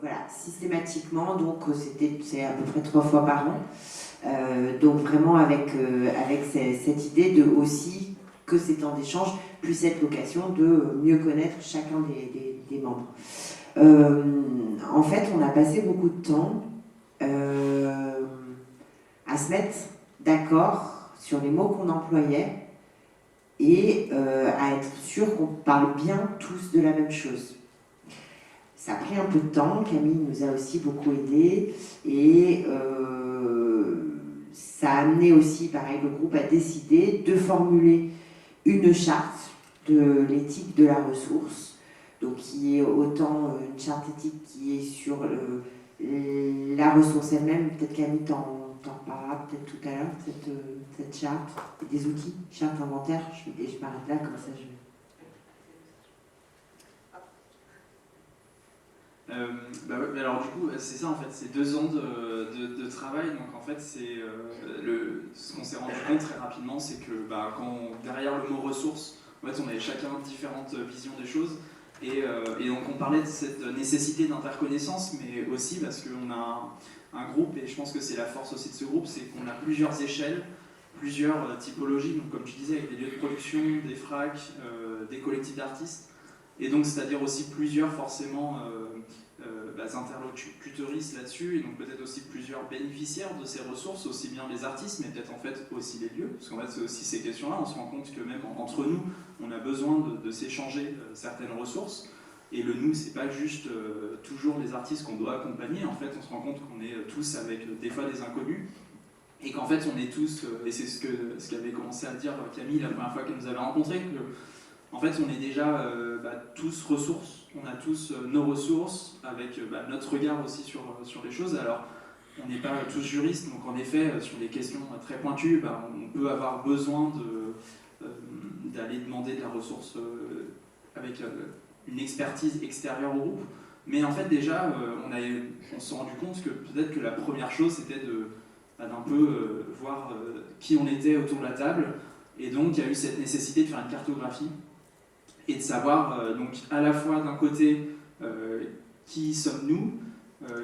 voilà, systématiquement, donc c'est à peu près 3 fois par an. Donc vraiment avec cette idée de aussi que ces temps d'échange puissent être l'occasion de mieux connaître chacun des membres. En fait, on a passé beaucoup de temps à se mettre d'accord sur les mots qu'on employait et à être sûr qu'on parle bien tous de la même chose. Ça a pris un peu de temps, Camille nous a aussi beaucoup aidés et ça a amené aussi, pareil, le groupe à décider de formuler une charte de l'éthique de la ressource, donc qui est autant une charte éthique qui est sur la ressource elle-même, peut-être Camille t'en parlera peut-être tout à l'heure, cette charte, et des outils, charte inventaire, et je m'arrête là, comme ça je... Alors du coup, c'est ça en fait, c'est 2 ans de travail, donc en fait c'est ce qu'on s'est rendu compte très rapidement, c'est que derrière le mot ressources, en fait on avait chacun différentes visions des choses, et donc on parlait de cette nécessité d'interconnaissance, mais aussi parce qu'on a un groupe, et je pense que c'est la force aussi de ce groupe, c'est qu'on a plusieurs échelles, plusieurs typologies, donc comme tu disais, avec des lieux de production, des fracs, des collectifs d'artistes, et donc c'est-à-dire aussi plusieurs forcément interlocuteuristes là-dessus, et donc peut-être aussi plusieurs bénéficiaires de ces ressources, aussi bien les artistes, mais peut-être en fait aussi les lieux, parce qu'en fait c'est aussi ces questions-là, on se rend compte que même entre nous, on a besoin de s'échanger certaines ressources, et le nous, c'est pas juste toujours les artistes qu'on doit accompagner, en fait on se rend compte qu'on est tous avec des fois des inconnus, et qu'en fait on est tous, et c'est ce qu'avait commencé à dire Camille la première fois qu'elle nous avait rencontrés, que en fait, on est déjà tous ressources, on a tous nos ressources, avec notre regard aussi sur les choses. Alors, on n'est pas tous juristes, donc en effet, sur des questions très pointues, on peut avoir besoin d'aller demander de la ressource avec une expertise extérieure au groupe. Mais en fait, déjà, on s'est rendu compte que peut-être que la première chose, c'était d'un peu voir qui on était autour de la table. Et donc, il y a eu cette nécessité de faire une cartographie et de savoir donc à la fois d'un côté qui sommes-nous,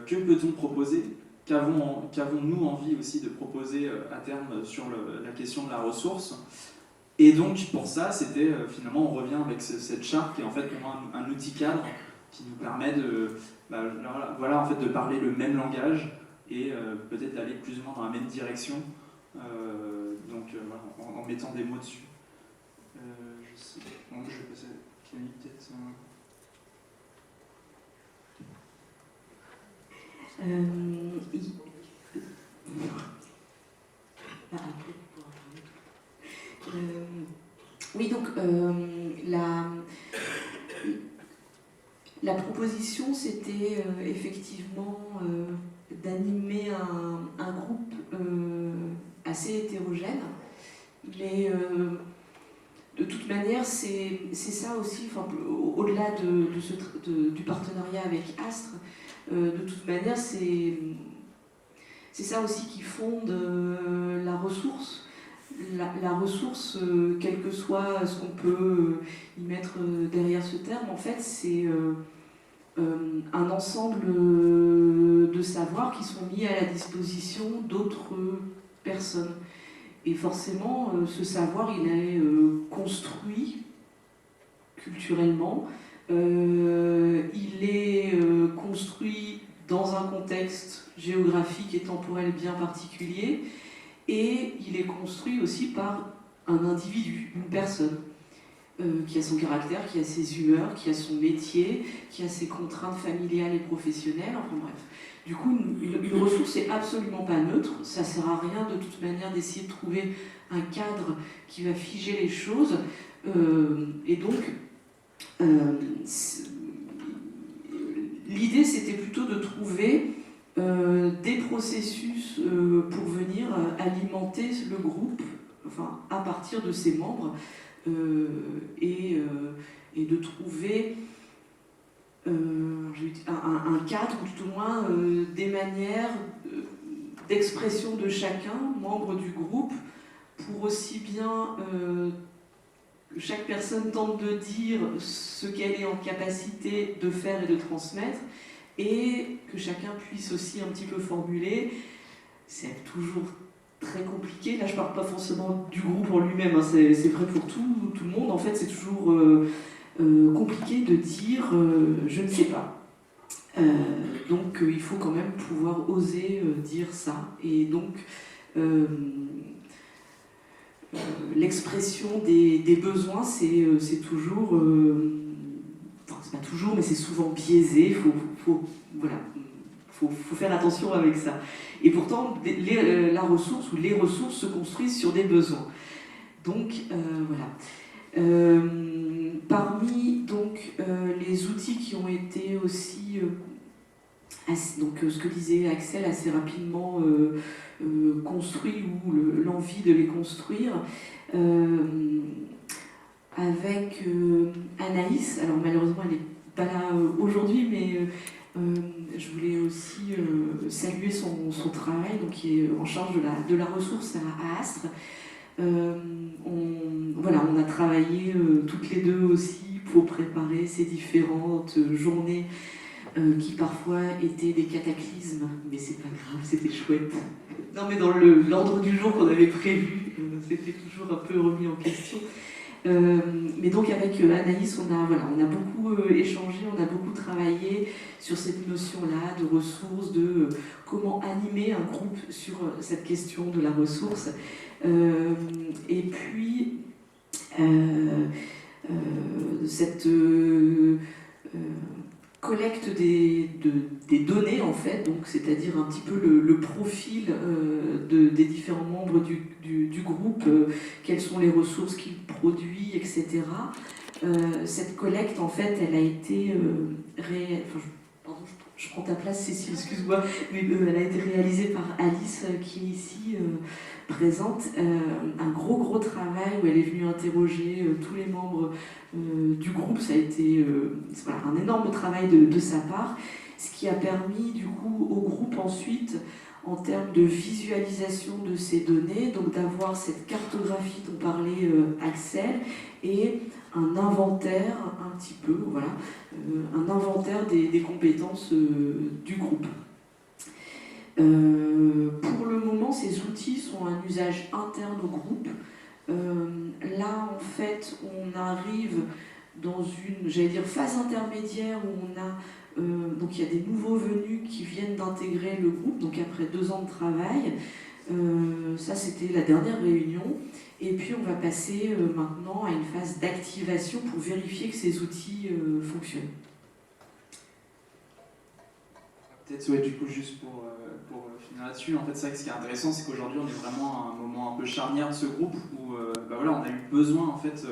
que peut-on proposer, qu'avons-nous envie aussi de proposer à terme sur la question de la ressource. Et donc pour ça, c'était finalement on revient avec cette charte qui est en fait un outil cadre qui nous permet en fait, de parler le même langage et peut-être d'aller plus ou moins dans la même direction, voilà, en mettant des mots dessus. Donc je vais passer à Camille peut-être. Oui, donc la proposition, c'était effectivement d'animer un groupe assez hétérogène, mais de toute manière, c'est ça aussi, au-delà du partenariat avec Astre, de toute manière, c'est ça aussi qui fonde la ressource. La ressource, quel que soit ce qu'on peut y mettre derrière ce terme, en fait, c'est un ensemble de savoirs qui sont mis à la disposition d'autres personnes. Et forcément, ce savoir, il est construit culturellement, il est construit dans un contexte géographique et temporel bien particulier, et il est construit aussi par un individu, une personne, qui a son caractère, qui a ses humeurs, qui a son métier, qui a ses contraintes familiales et professionnelles, enfin bref. Du coup, une ressource n'est absolument pas neutre, ça ne sert à rien de toute manière d'essayer de trouver un cadre qui va figer les choses, et donc l'idée c'était plutôt de trouver des processus pour venir alimenter le groupe, enfin à partir de ses membres, et de trouver un cadre, ou tout au moins des manières d'expression de chacun, membre du groupe, pour aussi bien que chaque personne tente de dire ce qu'elle est en capacité de faire et de transmettre, et que chacun puisse aussi un petit peu formuler. C'est toujours très compliqué. Là, je parle pas forcément du groupe en lui-même, hein. C'est vrai pour tout le monde. En fait, c'est toujours compliqué de dire je ne sais pas. Donc, il faut quand même pouvoir oser dire ça. Et donc, l'expression des besoins, c'est toujours, enfin, c'est pas toujours, mais c'est souvent biaisé. Voilà, faut faire attention avec ça. Et pourtant, la ressource ou les ressources se construisent sur des besoins. Donc, voilà. Parmi donc, les outils qui ont été aussi, donc, ce que disait Axel, assez rapidement construits, ou l'envie de les construire, avec Anaïs. Alors malheureusement, elle n'est pas là aujourd'hui, mais je voulais aussi saluer son travail, donc, qui est en charge de la ressource à Astre. On a travaillé toutes les deux aussi pour préparer ces différentes journées qui parfois étaient des cataclysmes, mais c'est pas grave, c'était chouette. Non, mais dans l'ordre du jour qu'on avait prévu, c'était toujours un peu remis en question. Mais donc avec Anaïs, on a beaucoup échangé, on a beaucoup travaillé sur cette notion-là de ressources, de comment animer un groupe sur cette question de la ressource. Et puis, cette collecte des données, en fait, donc c'est-à-dire un petit peu le profil des différents membres du groupe, quelles sont les ressources qu'il produit, etc. Cette collecte, en fait, elle a été je prends ta place, Cécile, excuse-moi, mais elle a été réalisée par Alice, qui est ici présente. Un gros travail où elle est venue interroger tous les membres du groupe. Ça a été un énorme travail de sa part, ce qui a permis du coup au groupe ensuite, en termes de visualisation de ces données, donc d'avoir cette cartographie dont parlait Axel, et un inventaire un petit peu, voilà, un inventaire des compétences du groupe. Pour le moment, ces outils sont un usage interne au groupe. Là, en fait, on arrive dans une, j'allais dire, phase intermédiaire où on a donc il y a des nouveaux venus qui viennent d'intégrer le groupe, donc après 2 ans de travail. Ça, c'était la dernière réunion. Et puis, on va passer maintenant à une phase d'activation pour vérifier que ces outils fonctionnent. Peut-être, ouais, du coup, juste pour finir là-dessus, en fait, c'est vrai que ce qui est intéressant, c'est qu'aujourd'hui, on est vraiment à un moment un peu charnière de ce groupe où on a eu besoin, en fait,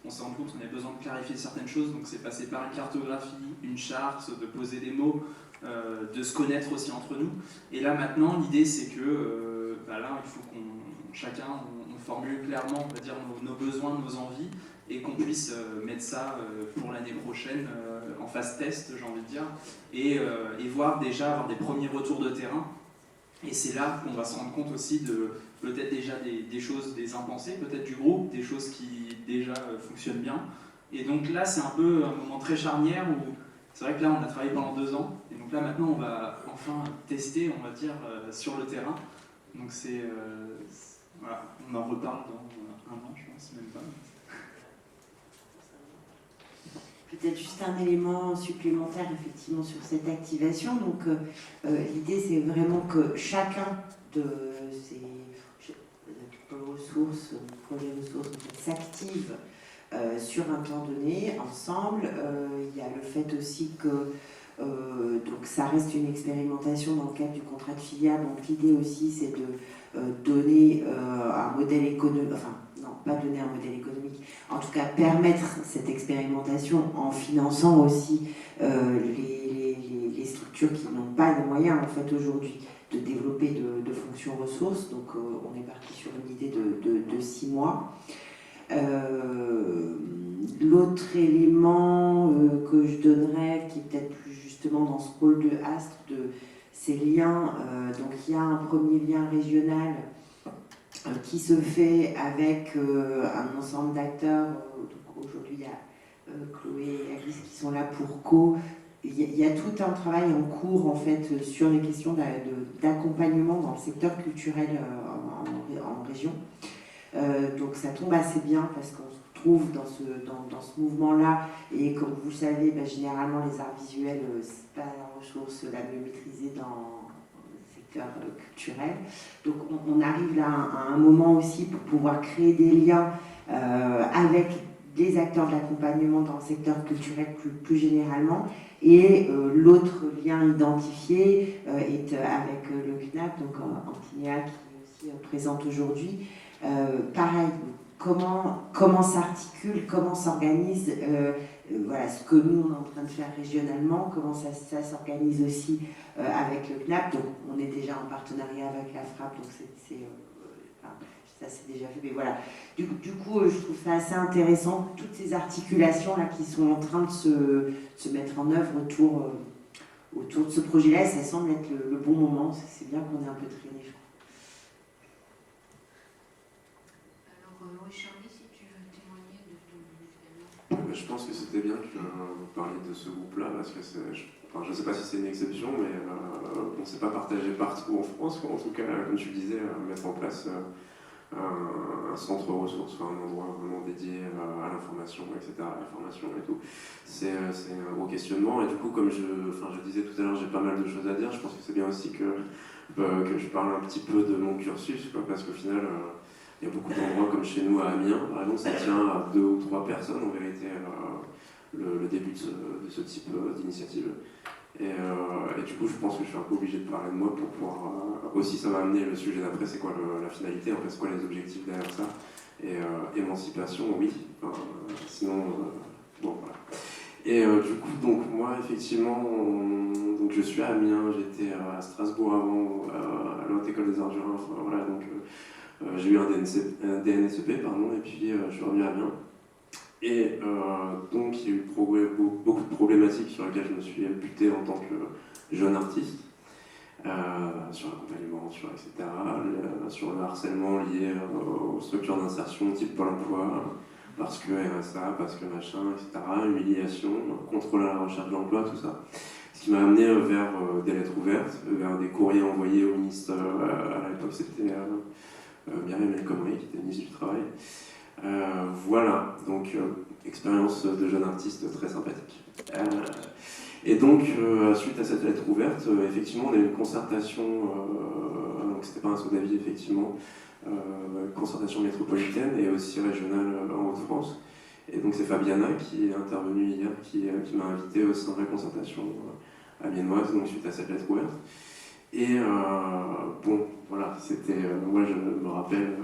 on s'est rendu compte qu'on avait besoin de clarifier certaines choses, donc c'est passé par une cartographie, une charte, de poser des mots, de se connaître aussi entre nous. Et là, maintenant, l'idée, c'est que là, il faut chacun formule clairement, on va dire, nos besoins, nos envies, et qu'on puisse mettre ça pour l'année prochaine en phase test, j'ai envie de dire, et voir déjà avoir des premiers retours de terrain. Et c'est là qu'on va se rendre compte aussi de peut-être déjà des choses, des impensés, peut-être du groupe, des choses qui déjà fonctionnent bien. Et donc là, c'est un peu un moment très charnière où c'est vrai que là, on a travaillé pendant 2 ans, et donc là, maintenant, on va enfin tester, on va dire, sur le terrain. Donc voilà, on en reparle dans 1 an, je pense, même pas. Peut-être juste un élément supplémentaire effectivement sur cette activation. Donc l'idée c'est vraiment que chacun de ces ressources, projets ressources, s'active sur un temps donné ensemble. Il y a le fait aussi que donc ça reste une expérimentation dans le cadre du contrat de filiale. Donc l'idée aussi c'est de donner un modèle économique, enfin non, pas donner un modèle économique, en tout cas permettre cette expérimentation en finançant aussi les structures qui n'ont pas les moyens en fait aujourd'hui de développer de fonctions ressources. Donc on est parti sur une idée de 6 mois. L'autre élément que je donnerais, qui est peut-être plus justement dans ce rôle de Astre, de ces liens, donc il y a un premier lien régional qui se fait avec un ensemble d'acteurs. Aujourd'hui, il y a Chloé et Alice qui sont là pour Co, il y a tout un travail en cours en fait sur les questions d'accompagnement dans le secteur culturel en région. Donc ça tombe assez bien parce qu'on se trouve dans ce mouvement-là, et comme vous le savez, généralement les arts visuels, c'est pas la ressource la mieux maîtrisée dans le secteur culturel. Donc on arrive là à un moment aussi pour pouvoir créer des liens avec des acteurs de l'accompagnement dans le secteur culturel plus généralement. Et l'autre lien identifié est avec le CNAP, donc Antinéa, qui est aussi présente aujourd'hui. Pareil, comment s'articule, comment s'organise, voilà, ce que nous on est en train de faire régionalement, comment ça s'organise aussi avec le CNAP. Donc on est déjà en partenariat avec la FRAP, donc ça c'est déjà fait, mais voilà. Du coup, je trouve ça assez intéressant, toutes ces articulations-là qui sont en train de se mettre en œuvre autour de ce projet-là. Ça semble être le bon moment, c'est bien qu'on ait un peu traîné, je crois. Oui, Charlie, si tu veux témoigner de ton expérience. Je pense que c'était bien que vous parliez de ce groupe-là, parce que je ne sais pas si c'est une exception, mais on ne s'est pas partagé partout en France, ou en tout cas, comme tu le disais, mettre en place un centre ressources, un endroit vraiment dédié à l'information, etc., à la formation et tout. C'est un gros questionnement, et du coup, comme je disais tout à l'heure, j'ai pas mal de choses à dire. Je pense que c'est bien aussi que je parle un petit peu de mon cursus, quoi, parce qu'au final, il y a beaucoup d'endroits comme chez nous à Amiens, par exemple, ça tient à 2 ou 3 personnes en vérité, le début de ce type d'initiative. Et du coup, je pense que je suis un peu obligé de parler de moi pour pouvoir... aussi, ça va amener le sujet d'après, c'est quoi la finalité, en fait, c'est quoi les objectifs derrière ça. Et émancipation, oui. Sinon, bon, voilà. Et du coup, donc moi, effectivement, donc je suis à Amiens, j'étais à Strasbourg avant, à la Haute École des Arts du Rhin, enfin, voilà, donc... j'ai eu un DNSEP, pardon, et puis je suis revenu à Amiens. Et donc il y a eu beaucoup de problématiques sur lesquelles je me suis buté en tant que jeune artiste, sur l'accompagnement, etc., sur le harcèlement lié aux structures d'insertion type Pôle emploi, parce que RSA, parce que machin, etc., humiliation, contrôle à la recherche d'emploi, tout ça. Ce qui m'a amené vers des lettres ouvertes, vers des courriers envoyés au ministre, à l'époque c'était... Myriam El Khomri, qui était ministre du Travail. Voilà, donc expérience de jeune artiste très sympathique. Et donc, suite à cette lettre ouverte, effectivement, on a eu une concertation, donc c'était pas un saut d'avis, effectivement, concertation métropolitaine et aussi régionale en Hauts-de-France. Et donc c'est Fabiana qui est intervenue hier, qui m'a invité au sein de la concertation amiénoise, donc suite à cette lettre ouverte. Et bon, voilà, c'était. Moi, je me rappelle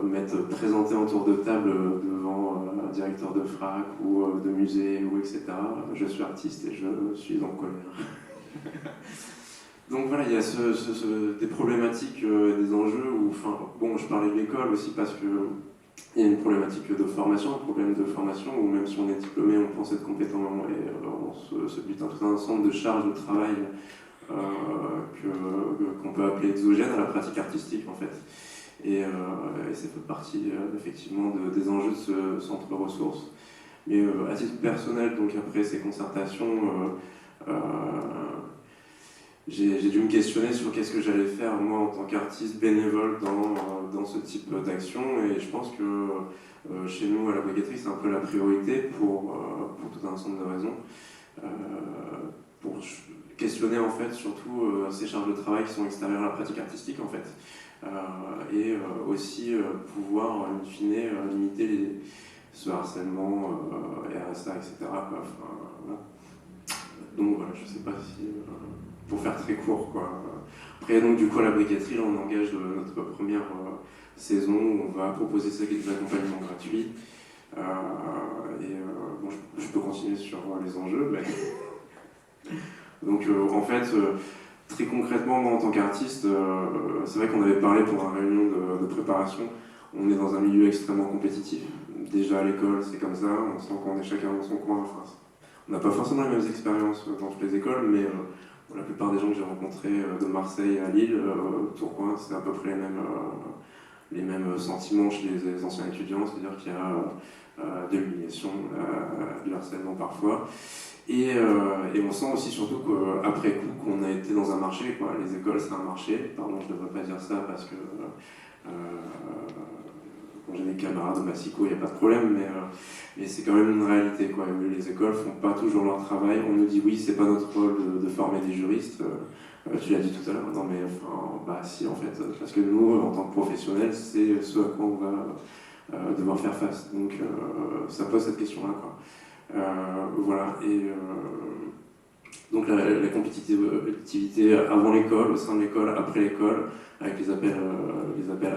m'être présenté en tour de table devant un directeur de FRAC ou de musée, ou etc. Je suis artiste et je suis en colère. Donc voilà, il y a des problématiques, des enjeux où. Enfin, bon, je parlais de l'école aussi parce que. Il y a une problématique de formation, un problème de formation où même si on est diplômé, on pense être compétent et on se bute tout un ensemble de charges de travail qu'on peut appeler exogène à la pratique artistique en fait. Et ça fait partie effectivement des enjeux de ce centre de ressources. Mais à titre personnel, donc après ces concertations, j'ai dû me questionner sur qu'est-ce que j'allais faire moi en tant qu'artiste bénévole dans ce type d'action, et je pense que chez nous à la briqueterie c'est un peu la priorité pour tout un ensemble de raisons. Pour questionner en fait surtout ces charges de travail qui sont extérieures à la pratique artistique en fait, et aussi pouvoir in fine limiter ce harcèlement, RSA, etc. Enfin, voilà. Donc voilà, je sais pas si pour faire très court quoi. Après donc du coup à la briqueterie là, on engage notre première saison où on va proposer des accompagnements gratuits, et bon, je peux continuer sur les enjeux, mais... Donc en fait, très concrètement, moi en tant qu'artiste, c'est vrai qu'on avait parlé pour une réunion de préparation, on est dans un milieu extrêmement compétitif. Déjà à l'école, c'est comme ça, on sent qu'on est chacun dans son coin. Enfin, on n'a pas forcément les mêmes expériences dans toutes les écoles, mais la plupart des gens que j'ai rencontrés de Marseille à Lille, Tourcoing, c'est à peu près les mêmes sentiments chez les anciens étudiants, c'est-à-dire qu'il y a de l'humiliation, du harcèlement parfois. Et on sent aussi surtout qu'après coup, qu'on a été dans un marché, quoi. Les écoles, c'est un marché. Pardon, je ne devrais pas dire ça parce que quand j'ai des camarades de Massico, il n'y a pas de problème, mais c'est quand même une réalité, quoi. Les écoles font pas toujours leur travail. On nous dit oui, c'est pas notre rôle de former des juristes. Tu l'as dit tout à l'heure. Non, mais enfin, bah si, en fait, parce que nous, en tant que professionnels, c'est ce à quoi on va devoir faire face. Donc, ça pose cette question-là, quoi. Voilà, et donc la compétitivité avant l'école, au sein de l'école, après l'école, avec les appels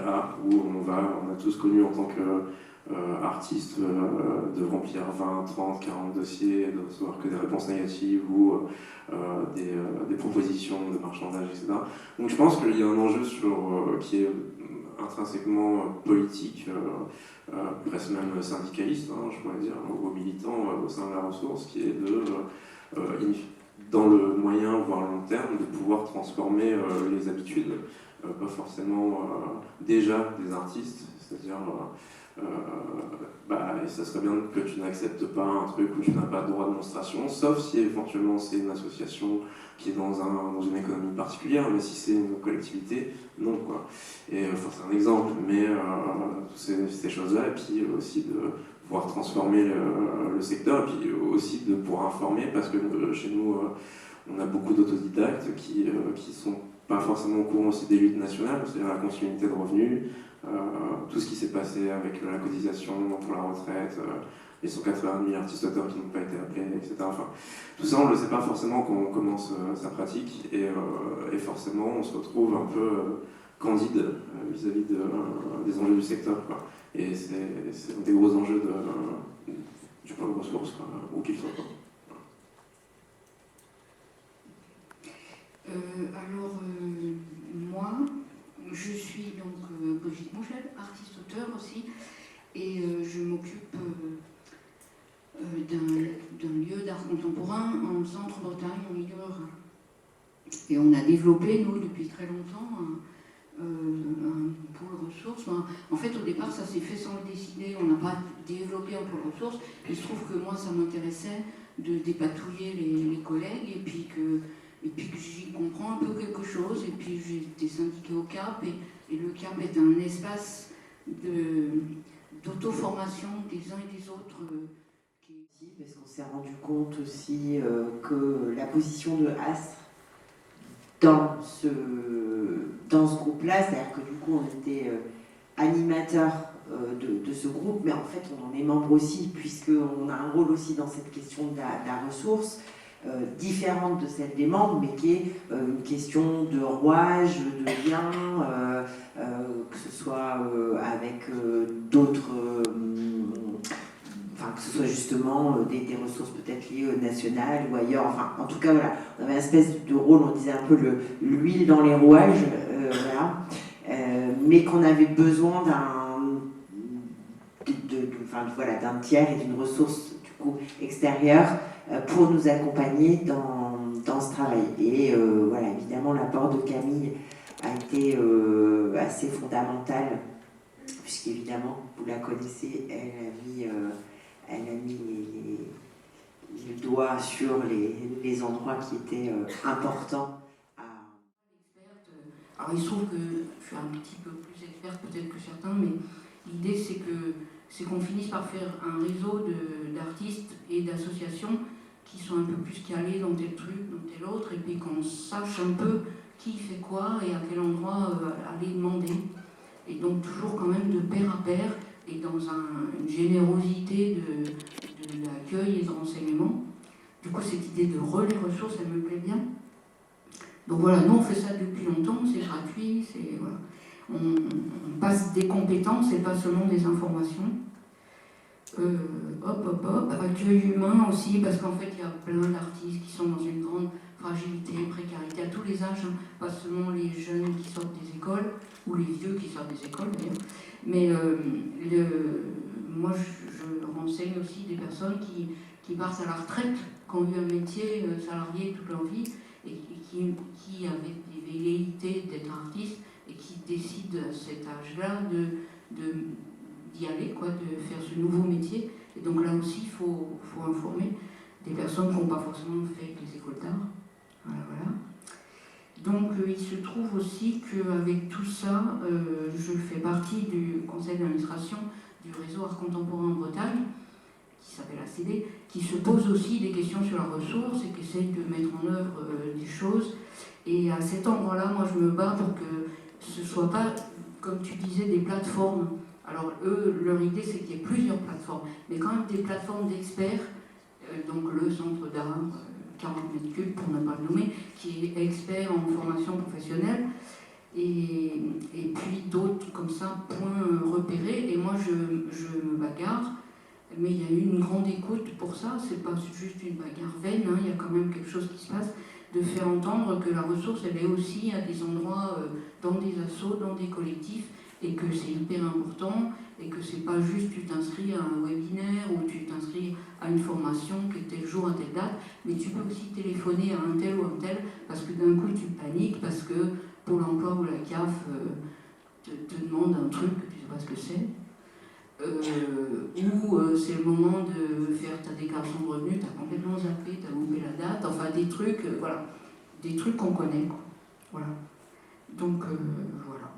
A, où on a tous connu en tant qu'artistes de remplir 20, 30, 40 dossiers, de recevoir que des réponses négatives ou des propositions de marchandage, etc. Donc je pense qu'il y a un enjeu qui est intrinsèquement politique, presque même syndicaliste, hein, je pourrais dire, aux militants au sein de la ressource, qui est dans le moyen, voire long terme, de pouvoir transformer les habitudes, pas forcément déjà des artistes, c'est-à-dire et ça serait bien que tu n'acceptes pas un truc où tu n'as pas de droit de démonstration, sauf si éventuellement c'est une association qui est dans une économie particulière, mais si c'est une collectivité, non, quoi. Et c'est un exemple, mais ces choses-là, et puis aussi de pouvoir transformer le secteur, et puis aussi de pouvoir informer, parce que chez nous, on a beaucoup d'autodidactes qui sont pas forcément au courant aussi des luttes nationales, c'est-à-dire la continuité de revenus, tout ce qui s'est passé avec la cotisation pour la retraite, les 180 000 artistes-auteurs qui n'ont pas été appelés, etc. Enfin, tout ça, on ne le sait pas forcément quand on commence sa pratique, et forcément, on se retrouve un peu candide vis-à-vis des enjeux du secteur, quoi. Et c'est un des gros enjeux du plan de ressources, quoi, où qu'il soit. Moi, je suis donc Brigitte Mouchel, artiste-auteur aussi, et je m'occupe d'un lieu d'art contemporain en Centre-Bretagne, en milieu rural. Et on a développé, nous, depuis très longtemps, un pôle ressources. En fait, au départ, ça s'est fait sans le décider. On n'a pas développé un pôle ressources. Il se trouve que moi, ça m'intéressait de dépatouiller les collègues, et puis que j'y comprends un peu quelque chose. Et puis j'ai été syndiquée au CAP, et le CAP est un espace d'auto-formation des uns et des autres. Parce qu'on s'est rendu compte aussi que la position de Astre dans ce groupe-là, c'est-à-dire que du coup on était animateur de ce groupe, mais en fait on en est membre aussi, puisqu'on a un rôle aussi dans cette question de la ressource, différente de celle des membres, mais qui est une question de rouage, de lien, que ce soit avec d'autres... que ce soit justement des ressources peut-être liées nationales ou ailleurs, enfin en tout cas voilà, on avait une espèce de rôle, on disait un peu l'huile dans les rouages, voilà, mais qu'on avait besoin d'un tiers et d'une ressource du coup extérieure pour nous accompagner dans ce travail. Et voilà, évidemment l'apport de Camille a été assez fondamental, puisqu'évidemment vous la connaissez, elle a mis le doigt sur les endroits qui étaient importants. Alors il se trouve que je suis un petit peu plus experte peut-être que certains, mais l'idée c'est qu'on finisse par faire un réseau d'artistes et d'associations qui sont un peu plus calés dans tel truc, dans tel autre, et puis qu'on sache un peu qui fait quoi et à quel endroit aller demander. Et donc toujours quand même de pair à pair, et dans une générosité de l'accueil et de renseignement. Du coup, cette idée de relais ressources, elle me plaît bien. Donc voilà, nous on fait ça depuis longtemps, c'est gratuit, voilà. On passe des compétences et pas seulement des informations. Accueil humain aussi, parce qu'en fait il y a plein d'artistes qui sont dans une grande fragilité, précarité, à tous les âges, hein. Pas seulement les jeunes qui sortent des écoles, ou les vieux qui sortent des écoles d'ailleurs, mais moi je renseigne aussi des personnes qui partent à la retraite, qui ont eu un métier salarié toute leur vie, et qui avaient des velléités d'être artistes, et qui décident à cet âge-là d'y aller, quoi, de faire ce nouveau métier. Et donc là aussi, il faut informer. des personnes qui n'ont pas forcément fait des écoles d'art. Voilà. Donc il se trouve aussi qu'avec tout ça, je fais partie du conseil d'administration du réseau Art Contemporain en Bretagne, qui s'appelle ACD, qui se pose aussi des questions sur la ressource et qui essaye de mettre en œuvre des choses. Et à cet endroit-là, moi je me bats pour que ce ne soit pas, comme tu disais, des plateformes. Alors eux, leur idée c'est qu'il y ait plusieurs plateformes, mais quand même des plateformes d'experts, donc le centre d'art, 40 mètres cubes pour ne pas le nommer, qui est expert en formation professionnelle, et puis d'autres comme ça, points repérés, et moi je me bagarre, mais il y a eu une grande écoute pour ça, c'est pas juste une bagarre vaine, hein, il y a quand même quelque chose qui se passe, de faire entendre que la ressource elle est aussi à des endroits, dans des assos, dans des collectifs, et que c'est hyper important, et que c'est pas juste tu t'inscris à un webinaire ou tu t'inscris à une formation qui est tel jour à telle date, mais tu peux aussi téléphoner à un tel ou un tel parce que d'un coup tu paniques, parce que Pôle emploi ou la CAF te demande un truc que tu sais pas ce que c'est, ou c'est le moment de faire ta déclaration de revenus, tu as complètement zappé, tu as loupé la date, enfin des trucs, voilà, des trucs qu'on connaît, quoi. Voilà. Donc voilà.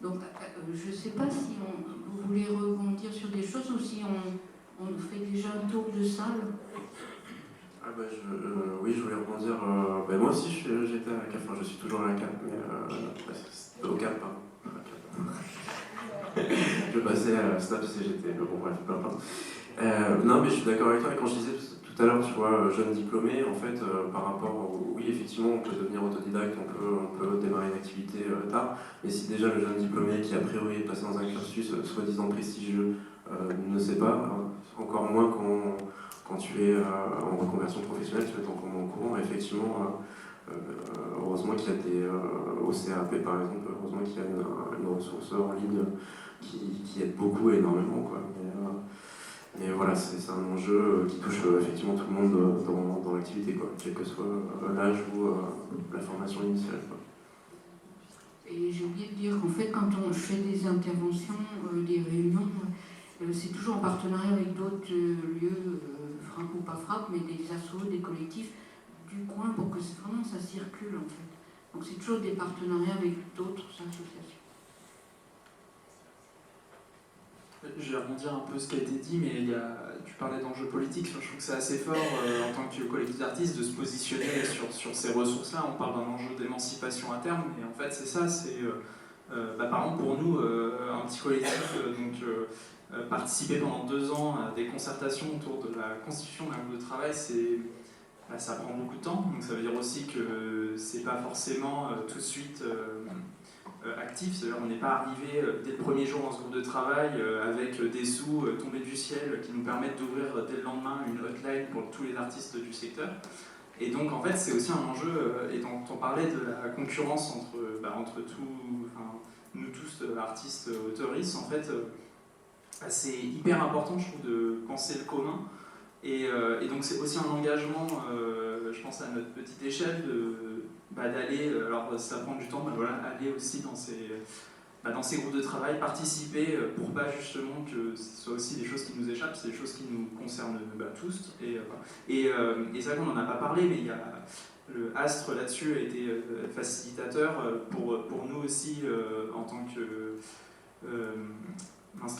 Donc, je ne sais pas si vous voulez rebondir sur des choses ou si on fait déjà un tour de salle. Oui, je voulais rebondir. Moi aussi, j'étais à la CAF, enfin, je suis toujours à la CAF, mais au CAP, pardon. Je passais à Snap CGT, mais bon, bref, peu importe. Non, mais je suis d'accord avec toi, et quand je disais tout à l'heure, tu vois, jeune diplômé, en fait, par rapport oui, effectivement, on peut devenir autodidacte, on peut démarrer une activité tard, mais si déjà le jeune diplômé qui, a priori, est passé dans un cursus soi-disant prestigieux, ne sait pas, encore moins quand tu es en reconversion professionnelle, tu vas être encore moins au courant, effectivement, heureusement qu'il y a des, au CAP par exemple, heureusement qu'il y a une ressource en ligne qui aide beaucoup, énormément, quoi. Mais voilà, c'est un enjeu qui touche effectivement tout le monde dans l'activité, quoi, quel que soit l'âge ou la formation initiale, quoi. Et j'ai oublié de dire qu'en fait, quand on fait des interventions, des réunions, c'est toujours en partenariat avec d'autres lieux, frappe ou pas frappe, mais des assos, des collectifs du coin pour que vraiment ça circule, en fait. Donc c'est toujours des partenariats avec d'autres associations. Je vais rebondir un peu ce qui a été dit, mais tu parlais d'enjeux politiques, je trouve que c'est assez fort en tant que collectif d'artistes de se positionner sur ces ressources-là. On parle d'un enjeu d'émancipation à terme, et en fait c'est ça, c'est par exemple pour nous, un petit collectif, participer pendant 2 ans à des concertations autour de la constitution d'un groupe de travail, ça prend beaucoup de temps, donc ça veut dire aussi que c'est pas forcément tout de suite actif, c'est-à-dire on n'est pas arrivé dès le premier jour dans ce groupe de travail avec des sous tombés du ciel qui nous permettent d'ouvrir dès le lendemain une hotline pour tous les artistes du secteur. Et donc en fait c'est aussi un enjeu, et dont on parlait de la concurrence entre nous tous, artistes, autoristes, en fait c'est hyper important je trouve de penser le commun. Et donc c'est aussi un engagement, je pense à notre petite échelle, d'aller, alors ça prend du temps, aller aussi dans ces groupes de travail, participer pour pas justement que ce soit aussi des choses qui nous échappent, c'est des choses qui nous concernent tous. Et c'est vrai qu'on n'en a pas parlé, mais il y a le Astre là-dessus a été facilitateur pour nous aussi en tant que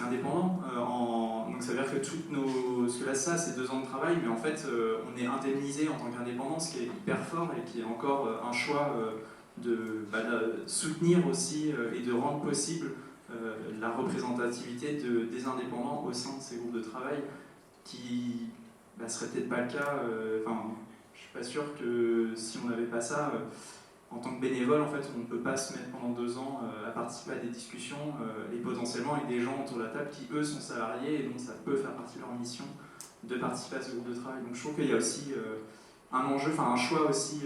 indépendant. Donc ça veut dire que parce que là ça c'est 2 ans de travail, mais en fait on est indemnisé en tant qu'indépendant, ce qui est hyper fort et qui est encore un choix de soutenir aussi et de rendre possible la représentativité des indépendants au sein de ces groupes de travail qui serait peut-être pas le cas. Je suis pas sûr que si on n'avait pas ça, en tant que bénévole, en fait, on ne peut pas se mettre pendant 2 ans à participer à des discussions et potentiellement avec des gens autour de la table qui, eux, sont salariés et donc ça peut faire partie de leur mission de participer à ce groupe de travail. Donc je trouve qu'il y a aussi un enjeu, un choix aussi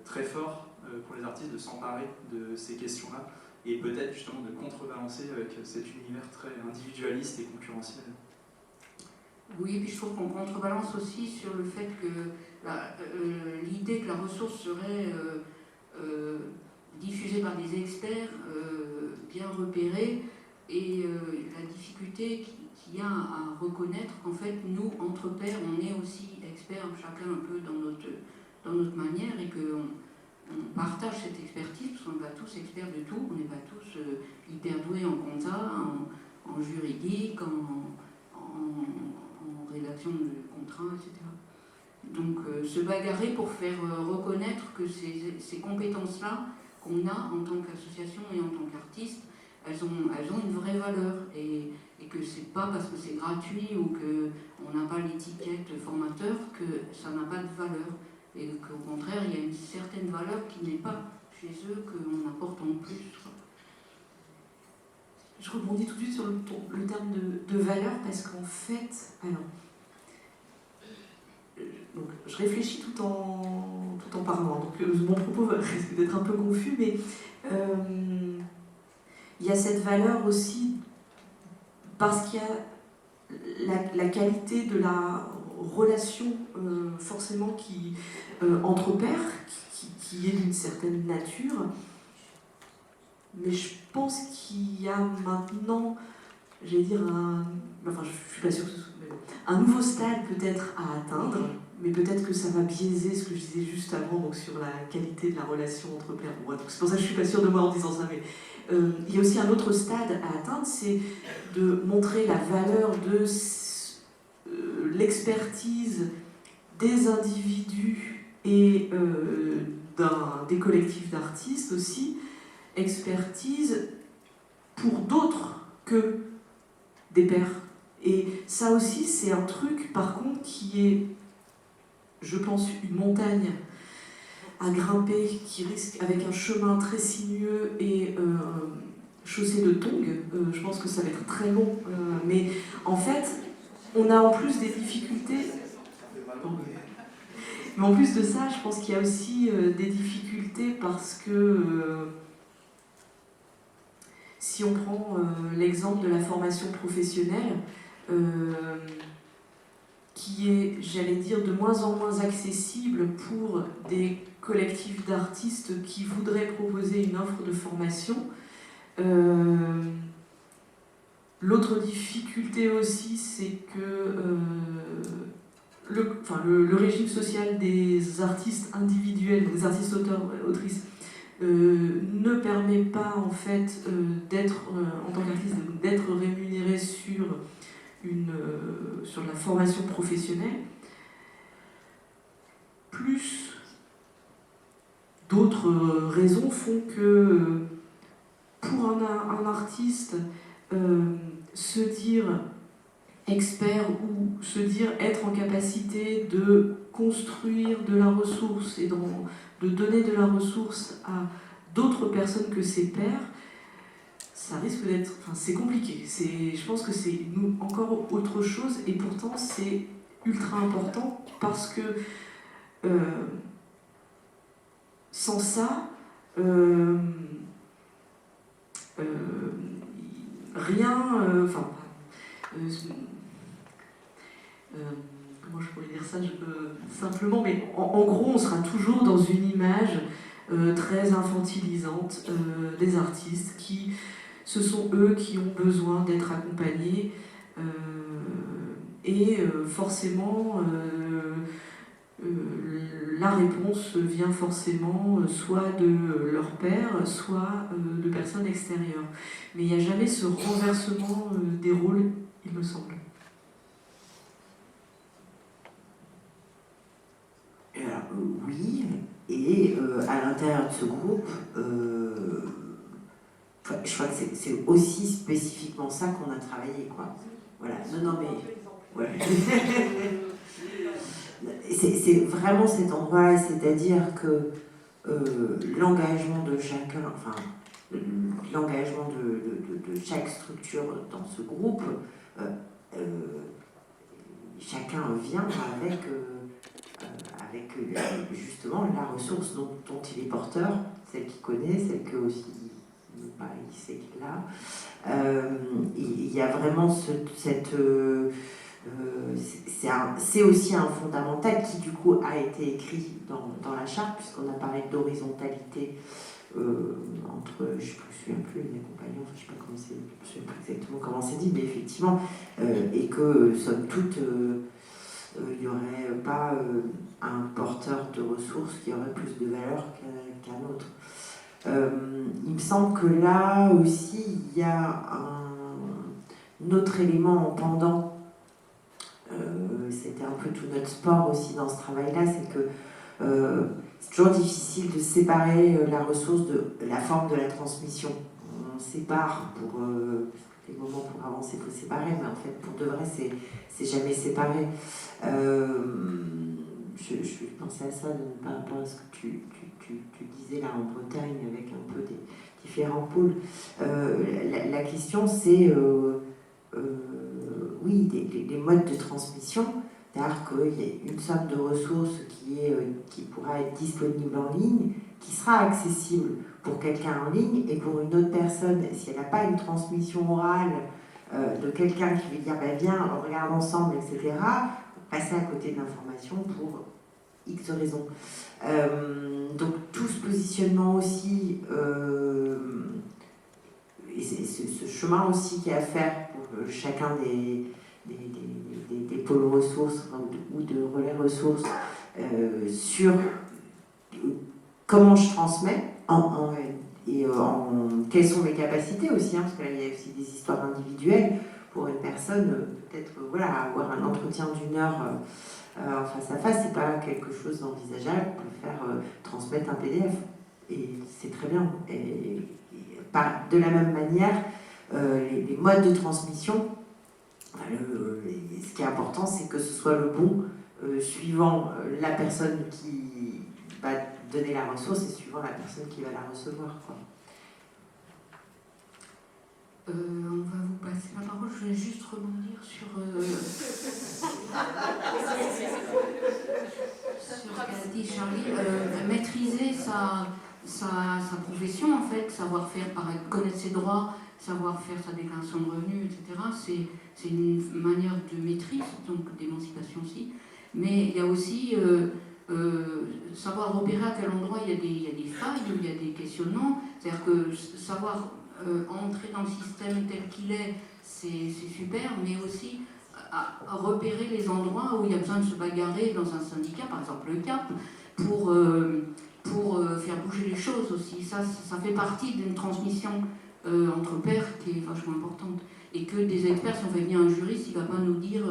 très fort pour les artistes de s'emparer de ces questions-là et peut-être justement de contrebalancer avec cet univers très individualiste et concurrentiel. Oui, et puis je trouve qu'on contrebalance aussi sur le fait que l'idée que la ressource serait diffusée par des experts bien repérés et la difficulté qu'il y a à reconnaître qu'en fait, nous, entre pairs, on est aussi experts, chacun un peu dans notre manière, et qu'on partage cette expertise, parce qu'on n'est pas tous experts de tout, on n'est pas tous hyper doués en compta, en juridique, en rédaction de contrats, etc. Donc se bagarrer pour faire reconnaître que ces compétences-là qu'on a en tant qu'association et en tant qu'artiste, elles ont une vraie valeur, et que c'est pas parce que c'est gratuit ou qu'on n'a pas l'étiquette formateur que ça n'a pas de valeur, et qu'au contraire il y a une certaine valeur qui n'est pas chez eux, qu'on apporte en plus. Je rebondis tout de suite sur le terme de valeur, parce qu'en fait, alors, donc, je réfléchis tout en parlant, donc mon propos risque d'être un peu confus, mais il y a cette valeur aussi parce qu'il y a la qualité de la relation forcément entre pairs, qui est d'une certaine nature, mais je pense qu'il y a maintenant, j'allais dire, enfin je suis pas sûre que ce soit un nouveau stade peut-être à atteindre, mais peut-être que ça va biaiser ce que je disais juste avant, donc sur la qualité de la relation entre pairs. Bon, donc c'est pour ça que je suis pas sûre de moi en disant ça, mais il y a aussi un autre stade à atteindre, c'est de montrer la valeur de l'expertise des individus et des collectifs d'artistes aussi, expertise pour d'autres que des pairs. Et ça aussi, c'est un truc, par contre, qui est, je pense, une montagne à grimper, qui risque, avec un chemin très sinueux et chaussée de tongs, je pense que ça va être très long. Mais en fait, on a en plus des difficultés. Mais en plus de ça, je pense qu'il y a aussi des difficultés parce que si on prend l'exemple de la formation professionnelle, qui est, j'allais dire, de moins en moins accessible pour des collectifs d'artistes qui voudraient proposer une offre de formation. L'autre difficulté aussi, c'est que le régime social des artistes individuels, des artistes auteurs, autrices, ne permet pas en fait d'être, en tant qu'artiste, d'être rémunéré sur la formation professionnelle, plus d'autres raisons font que pour un artiste, se dire expert ou se dire être en capacité de construire de la ressource et de donner de la ressource à d'autres personnes que ses pairs, ça risque d'être... Enfin, c'est compliqué. Je pense que c'est encore autre chose, et pourtant c'est ultra important parce que sans ça, rien... comment je pourrais dire ça simplement, mais en gros, on sera toujours dans une image très infantilisante des artistes qui... Ce sont eux qui ont besoin d'être accompagnés et forcément la réponse vient forcément soit de leur père, soit de personnes extérieures. Mais il n'y a jamais ce renversement des rôles, il me semble. Alors, oui, et à l'intérieur de ce groupe, je crois que c'est aussi spécifiquement ça qu'on a travaillé, quoi. Voilà. Non, mais... Ouais. C'est vraiment cet endroit-là, c'est-à-dire que l'engagement de chacun, enfin, l'engagement de chaque structure dans ce groupe, chacun vient avec justement la ressource dont il est porteur, celle qu'il connaît, celle que aussi il sait qu'il a. Il y a vraiment c'est aussi un fondamental qui du coup a été écrit dans la charte, puisqu'on a parlé d'horizontalité entre, je ne me souviens plus, les compagnons, enfin, je ne sais pas comment c'est, je me souviens plus exactement comment c'est dit, mais effectivement, et que somme toute, il n'y aurait pas un porteur de ressources qui aurait plus de valeur qu'un autre. Il me semble que là aussi, il y a un autre élément en pendant. C'était un peu tout notre sport aussi dans ce travail-là, c'est que c'est toujours difficile de séparer la ressource de la forme de la transmission. On sépare pour les moments pour avancer, il faut séparer, mais en fait, pour de vrai, c'est jamais séparé. Je pensais à ça par rapport à ce que tu disais là en Bretagne avec un peu des différents pôles. La question, c'est oui, les modes de transmission, c'est-à-dire qu'il y a une somme de ressources qui pourra être disponible en ligne, qui sera accessible pour quelqu'un en ligne et pour une autre personne, si elle n'a pas une transmission orale de quelqu'un qui lui dire bah, viens, on regarde ensemble, etc., passer à côté de l'information pour X raisons. Donc tout ce positionnement aussi, et c'est ce chemin aussi qu'il y a à faire pour chacun des pôles ressources ou de relais ressources sur comment je transmets quelles sont mes capacités aussi, hein, parce qu'il y a aussi des histoires individuelles pour une personne, peut-être voilà, avoir un entretien d'1 heure en face à face, c'est pas quelque chose d'envisageable, on peut faire transmettre un PDF et c'est très bien. Et de la même manière, les modes de transmission, ce qui est important, c'est que ce soit le bon suivant la personne qui va donner la ressource et suivant la personne qui va la recevoir, quoi. On va vous passer la parole. Je vais juste rebondir sur ce qu'a dit Charlie. Maîtriser sa profession, en fait, savoir faire, connaître ses droits, savoir faire sa déclaration de revenus, etc. C'est une manière de maîtrise, donc d'émancipation aussi. Mais il y a aussi savoir repérer à quel endroit il y a des failles, où il y a des questionnements. C'est-à-dire que savoir entrer dans le système tel qu'il est, c'est super, mais aussi à repérer les endroits où il y a besoin de se bagarrer dans un syndicat, par exemple le CAP, pour faire bouger les choses aussi. Ça fait partie d'une transmission entre pairs qui est vachement importante. Et que des experts, si on fait venir un juriste, il ne va pas nous dire,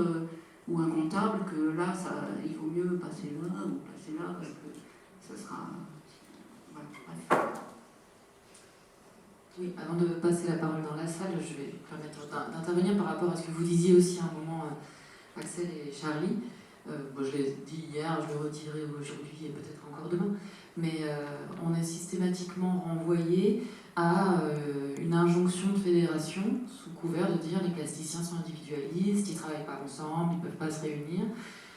ou un comptable, que là, il vaut mieux passer là ou passer là, parce que ça sera... Voilà, bref. Oui, avant de passer la parole dans la salle, je vais permettre d'intervenir par rapport à ce que vous disiez aussi à un moment, Axel et Charlie. Je l'ai dit hier, je le redirai aujourd'hui et peut-être encore demain, mais on est systématiquement renvoyé à une injonction de fédération sous couvert de dire les plasticiens sont individualistes, ils ne travaillent pas ensemble, ils ne peuvent pas se réunir.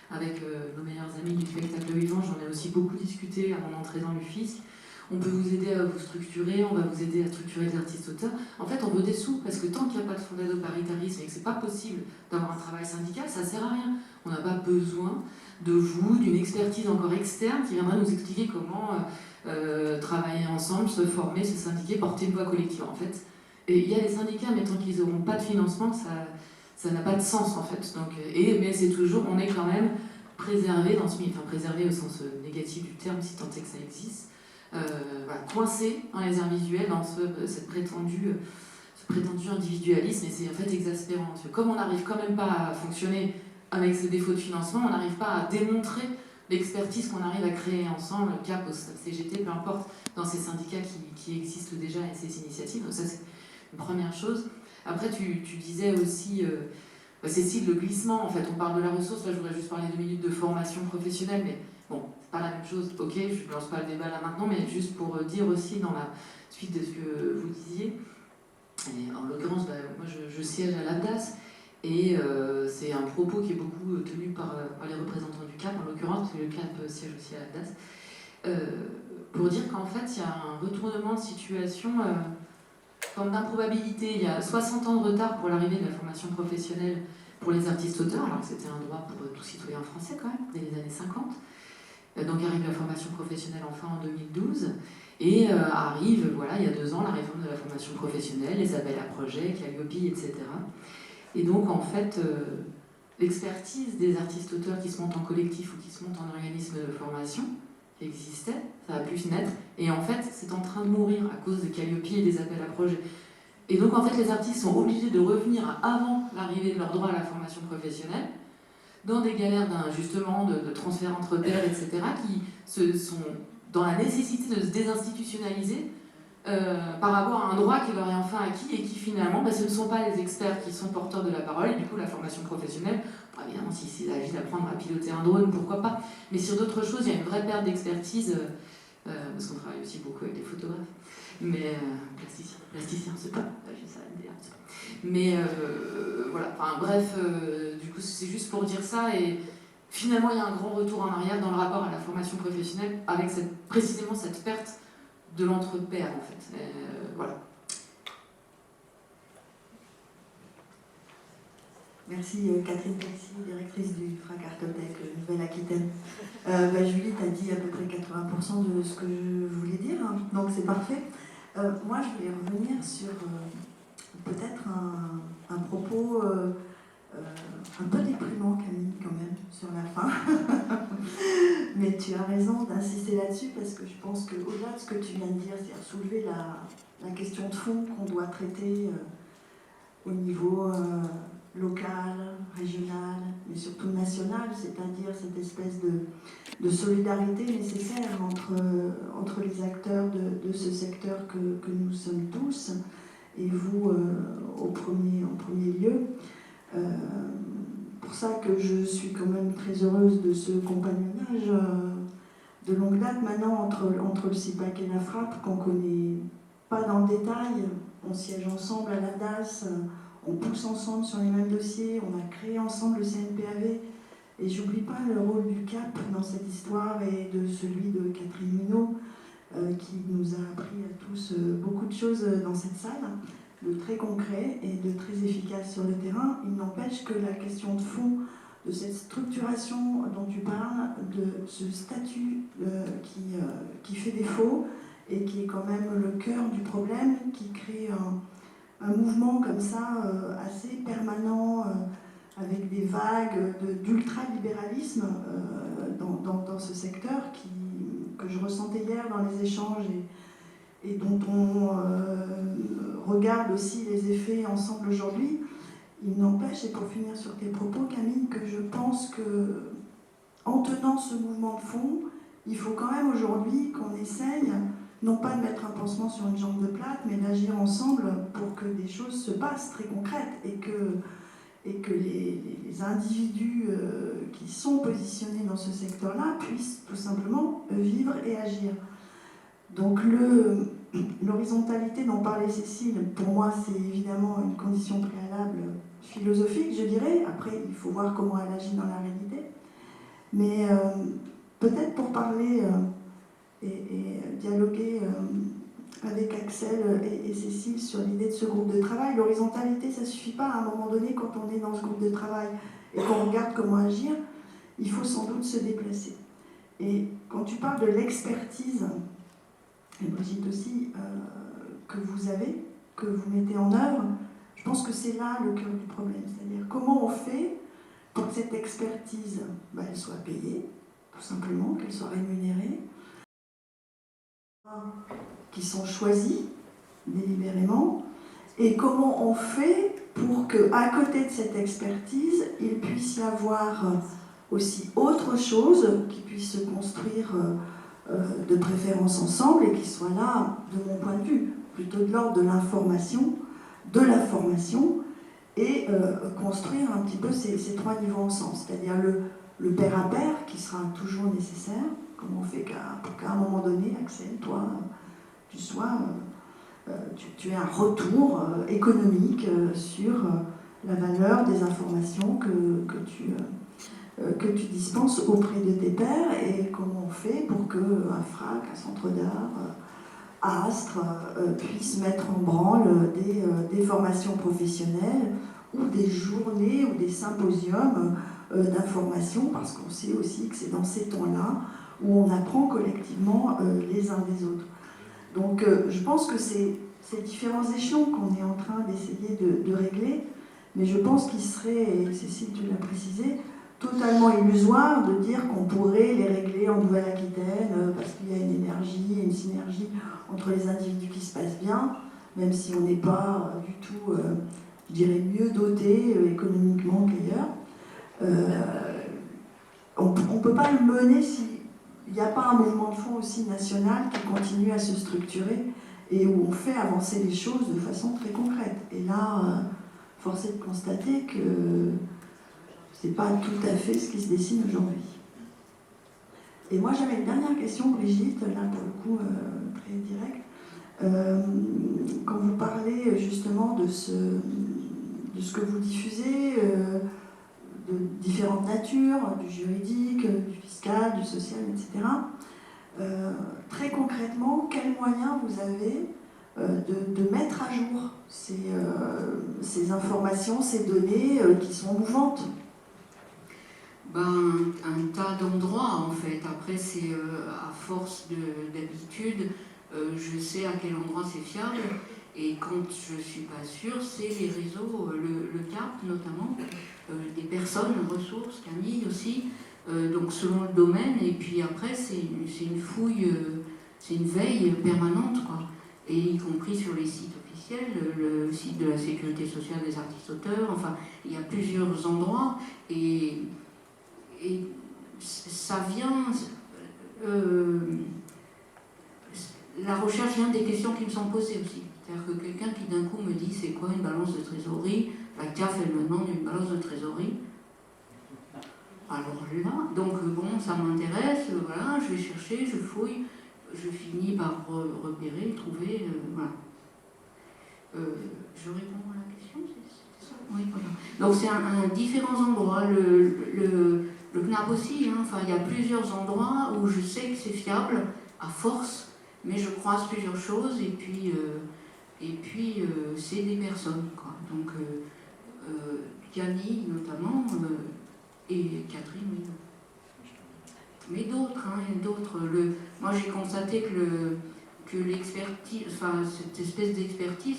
Avec nos meilleurs amis du spectacle vivant, j'en ai aussi beaucoup discuté avant d'entrer dans l'UFISC. On peut vous aider à vous structurer, on va vous aider à structurer les artistes-auteurs. En fait, on veut des sous, parce que tant qu'il n'y a pas de fonds d'aide au paritarisme et que ce n'est pas possible d'avoir un travail syndical, ça ne sert à rien. On n'a pas besoin de vous, d'une expertise encore externe qui viendra nous expliquer comment travailler ensemble, se former, se syndiquer, porter une voix collective. En fait, et il y a des syndicats, mais tant qu'ils n'auront pas de financement, ça n'a pas de sens, en fait. Donc, mais c'est toujours, on est quand même préservé dans ce milieu, enfin préservé au sens négatif du terme, si tant est que ça existe. Coincé dans les arts visuels, dans ce prétendu individualisme, et c'est en fait exaspérant. Parce que comme on n'arrive quand même pas à fonctionner avec ces défauts de financement, on n'arrive pas à démontrer l'expertise qu'on arrive à créer ensemble, CAP, CGT, peu importe, dans ces syndicats qui existent déjà et ces initiatives. Donc ça, c'est une première chose. Après, tu disais aussi, Cécile, le glissement. En fait, on parle de la ressource. Là, je voudrais juste parler 2 minutes de formation professionnelle, mais bon, c'est pas la même chose. Ok, je ne lance pas le débat là maintenant, mais juste pour dire aussi dans la suite de ce que vous disiez. Et en l'occurrence, moi, je siège à l'ABDAS. Et c'est un propos qui est beaucoup tenu par les représentants du CAP, en l'occurrence, parce que le CAP siège aussi à l'ABDAS, pour dire qu'en fait, il y a un retournement de situation, forme d'improbabilité. Il y a 60 ans de retard pour l'arrivée de la formation professionnelle pour les artistes-auteurs, alors que c'était un droit pour tout citoyen français quand même, dès les années 50. Donc arrive la formation professionnelle enfin en 2012, et arrive, voilà, il y a 2 ans, la réforme de la formation professionnelle, les appels à projets, Calliope, etc. Et donc en fait, l'expertise des artistes-auteurs qui se montent en collectif ou qui se montent en organisme de formation, qui existait, ça a pu se naître, et en fait c'est en train de mourir à cause de Calliope et des appels à projets. Et donc en fait les artistes sont obligés de revenir avant l'arrivée de leur droit à la formation professionnelle, dans des galères justement de transfert entre pairs, etc., qui sont dans la nécessité de se désinstitutionnaliser par rapport à un droit qui leur est enfin acquis et qui finalement, ce ne sont pas les experts qui sont porteurs de la parole, et du coup la formation professionnelle, évidemment si c'est s'agit d'apprendre à piloter un drone, pourquoi pas, mais sur d'autres choses il y a une vraie perte d'expertise, parce qu'on travaille aussi beaucoup avec des photographes, mais plasticiens c'est pas, ça va me dire, mais voilà, enfin bref, du coup c'est juste pour dire ça, et finalement il y a un grand retour en arrière dans le rapport à la formation professionnelle avec précisément cette perte de l'entre-pairs en fait. Voilà. Merci Catherine Taxi, directrice du FRAC Artotech Nouvelle-Aquitaine. Julie t'a dit à peu près 80% de ce que je voulais dire, hein, donc c'est parfait. Moi je voulais revenir sur peut-être un propos un peu déprimant, Camille, quand même, sur la fin. Mais tu as raison d'insister là-dessus, parce que je pense qu'au-delà de ce que tu viens de dire, c'est-à-dire soulever la question de fond qu'on doit traiter au niveau local, régional, mais surtout national, c'est-à-dire cette espèce de solidarité nécessaire entre les acteurs de ce secteur que nous sommes tous, et vous en premier lieu. Pour ça que je suis quand même très heureuse de ce compagnonnage de longue date maintenant entre le CIPAC et la FRAP, qu'on ne connaît pas dans le détail. On siège ensemble à la DAS, on pousse ensemble sur les mêmes dossiers, on a créé ensemble le CNPAV, et j'oublie pas le rôle du CAP dans cette histoire et de celui de Catherine Minot, qui nous a appris à tous beaucoup de choses dans cette salle, de très concret et de très efficace sur le terrain. Il n'empêche que la question de fond de cette structuration dont tu parles, de ce statut qui fait défaut et qui est quand même le cœur du problème, qui crée un mouvement comme ça assez permanent, avec des vagues d'ultralibéralisme dans ce secteur que je ressentais hier dans les échanges et dont on regarde aussi les effets ensemble aujourd'hui. Il n'empêche, et pour finir sur tes propos, Camille, que je pense que en tenant ce mouvement de fond, il faut quand même aujourd'hui qu'on essaye, non pas de mettre un pansement sur une jambe de plate, mais d'agir ensemble pour que des choses se passent très concrètes et que les individus qui sont positionnés dans ce secteur-là puissent tout simplement vivre et agir. Donc l'horizontalité dont parlait Cécile, pour moi c'est évidemment une condition préalable philosophique, je dirais. Après, il faut voir comment elle agit dans la réalité. Mais peut-être pour parler et dialoguer avec Axel et Cécile sur l'idée de ce groupe de travail, l'horizontalité, ça ne suffit pas à un moment donné quand on est dans ce groupe de travail et qu'on regarde comment agir, il faut sans doute se déplacer. Et quand tu parles de l'expertise, et Brigitte aussi, que vous avez, que vous mettez en œuvre, je pense que c'est là le cœur du problème. C'est-à-dire comment on fait pour que cette expertise, elle soit payée, tout simplement, qu'elle soit rémunérée, qui sont choisis délibérément, et comment on fait pour qu'à côté de cette expertise, il puisse y avoir aussi autre chose qui puisse se construire de préférence ensemble et qui soit là, de mon point de vue, plutôt de l'ordre de l'information, de la formation, et construire un petit peu ces trois niveaux ensemble, c'est-à-dire le pair à pair qui sera toujours nécessaire. Comment on fait pour qu'à un moment donné, Axel, toi, tu aies un retour économique sur la valeur des informations que tu dispenses auprès de tes pairs, et comment on fait pour qu'un FRAC, un centre d'art, Astre, puisse mettre en branle des formations professionnelles ou des journées ou des symposiums d'information, parce qu'on sait aussi que c'est dans ces temps-là où on apprend collectivement les uns des autres. Donc je pense que c'est ces différents échelons qu'on est en train d'essayer de régler, mais je pense qu'il serait, et Cécile tu l'as précisé, totalement illusoire de dire qu'on pourrait les régler en Nouvelle-Aquitaine parce qu'il y a une énergie, une synergie entre les individus qui se passe bien, même si on n'est pas du tout, je dirais, mieux doté économiquement qu'ailleurs. On ne peut pas le mener s'il n'y a pas un mouvement de fond aussi national qui continue à se structurer et où on fait avancer les choses de façon très concrète. Et là, force est de constater que c'est pas tout à fait ce qui se dessine aujourd'hui. Et moi, j'avais une dernière question, Brigitte, là pour le coup très directe. Quand vous parlez justement de ce que vous diffusez, de différentes natures, du juridique, du fiscal, du social, etc., très concrètement, quels moyens vous avez de mettre à jour ces informations, ces données qui sont mouvantes? Un tas d'endroits en fait. Après, c'est à force d'habitude, je sais à quel endroit c'est fiable. Et quand je suis pas sûre, c'est les réseaux, le CAP notamment, des personnes, ressources, Camille aussi, donc selon le domaine. Et puis après, c'est une fouille, c'est une veille permanente, quoi. Et y compris sur les sites officiels, le site de la Sécurité sociale des artistes-auteurs, enfin, il y a plusieurs endroits. Et ça vient... la recherche vient des questions qui me sont posées aussi. C'est-à-dire que quelqu'un qui d'un coup me dit c'est quoi une balance de trésorerie, la CAF elle me demande une balance de trésorerie. Alors là, donc bon, ça m'intéresse, voilà, je vais chercher, je fouille, je finis par repérer, trouver, voilà. Je réponds à la question, c'est ça? Oui, voilà. Donc c'est un différents endroits, le CNAP aussi, hein, enfin il y a plusieurs endroits où je sais que c'est fiable, à force, mais je croise plusieurs choses et puis c'est des personnes, quoi. Donc Camille notamment et Catherine, oui. Mais d'autres, hein, moi j'ai constaté que l'expertise, enfin cette espèce d'expertise